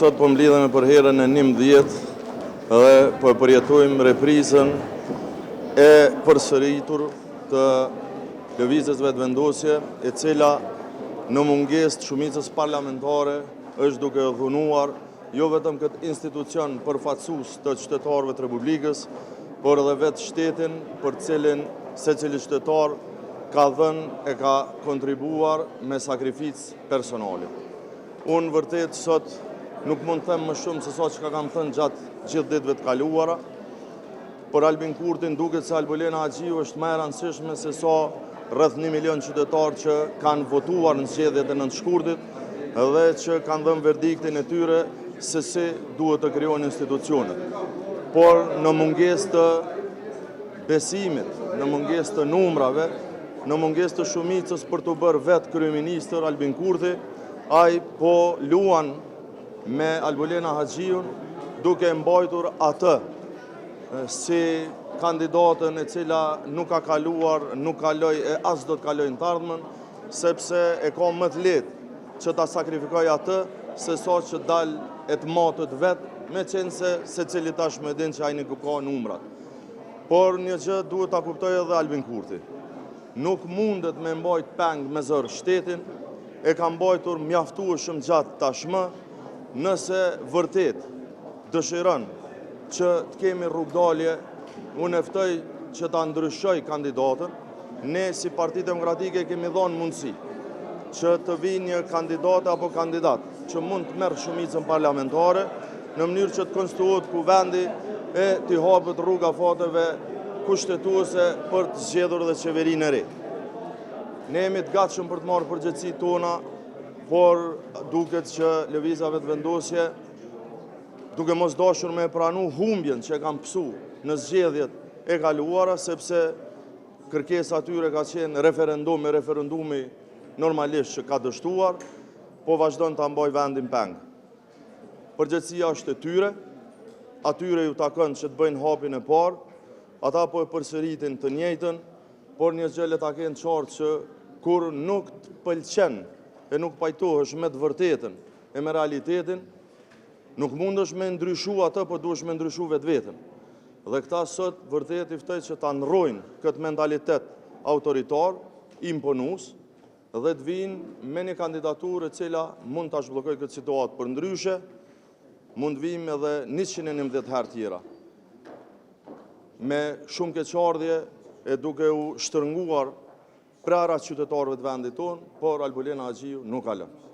sot po mblidhemi për herën e 11 dhe po përjetojmë reprizën e përsëritur të lëvizjes vetëvendosje, e cila në mungesë të shumicës parlamentare është duke dhunuar jo vetëm këtë institucion përfaqësues të qytetarëve të Republikës, por edhe vetë shtetin për cilin secili qytetar ka dhënë e ka kontribuar me sakrificë personale. Unë vërtet sot nuk mund të them më shumë se sa që kam thënë gjatë gjithë ditëve të kaluara. Por Albin Kurtin duket se Albulena Haxhiu është më e rëndësishme se sa rreth 1 milion qytetarë që kanë votuar në zgjedhjet e 9 shkurtit dhe që kanë dhënë verdiktin e tyre se si duhet të krijohen institucionet. Por në mungesë të besimit, në mungesë të numrave, në mungesë të shumicës për të bërë vetë kryeministër Albin Kurti, ai po luan me Albulena Haxhiun duke mbajtur atë si kandidatën e cila nuk ka kaluar, nuk kaloi e as do të kalojë në të ardhmen, sepse e ka më të lehtë që ta sakrifikoj atë se sa që dal e të matët vetë, me qenë se secili tashmë e din që ai nuk ka numrat. Por një gjë duhet ta kuptojë edhe Albin Kurti. Nuk mundet me mbajt peng me zër shtetin, e ka mbajtur mjaftueshëm gjatë tashmë, nëse vërtet dëshiron që të kemi rrugdalje, unë e ftoj që ta ndryshoj kandidatën. Ne si Parti Demokratike kemi dhënë mundësi që të vinë një kandidat apo kandidat që mund të merr shumicën parlamentare në mënyrë që të konstituohet kuvendi e të hapet rruga fateve kushtetuese për të zgjedhur dhe qeverinë e re. Ne jemi të gatshëm për të marrë përgjegjësitë tona, por duket që lëvizja vetëvendosje, duke mos dashur me pranu humbjen që kanë pësu në zgjedhjet e kaluara, sepse kërkesa tyre ka qenë referendumi normalisht që ka dështuar, po vazhdon ta mbaj vendin peng. Përgjegjësia është e tyre, atyre ju takon që të bëjnë hapin e parë, ata po e përsëritin të njëjtën, por një gjë le ta kenë qartë që kur nuk të pëlqen e nuk pajtohesh me të vërtetën e me realitetin, nuk mundesh me ndryshu atë, por duhesh me ndryshu vetveten. Dhe këta sot vërtet i ftoj që ta ndrojnë këtë mentalitet autoritar, imponues, dhe të vinë me një kandidaturë e cila mund ta zhbllokojë këtë situatë, për ndryshe mund vim edhe 111 herë tjera. Me shumë keqardhje e duke u shtërnguar prara qytetarëve të vendit tonë, por Albulena Haxhiu nuk ka lënë.